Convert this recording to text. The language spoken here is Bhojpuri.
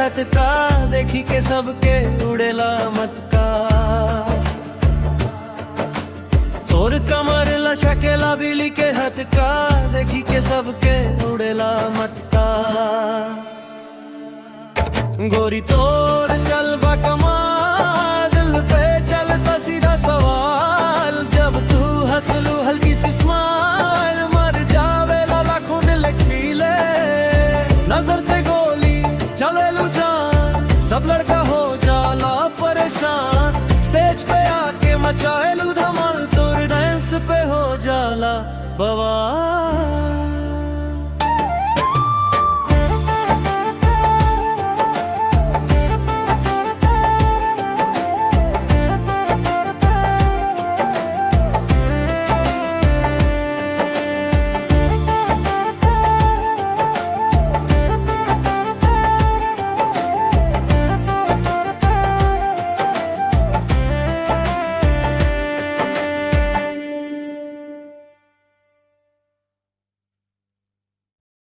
हथ का देखी के सबके उड़ेला मटका तोर कमर लचकेला बिली के हथ का देखी के सबके उड़ेला मटका गोरी तोर चल बा कमाल दिल पे चलता सीधा सवाल जब तू हंसलू हल्की सी स्माइल मर जावे लाखों दिल खीले नजर से गोली चलेलू जान सब लड़का हो जाला परेशान स्टेज पे आके मचाएलू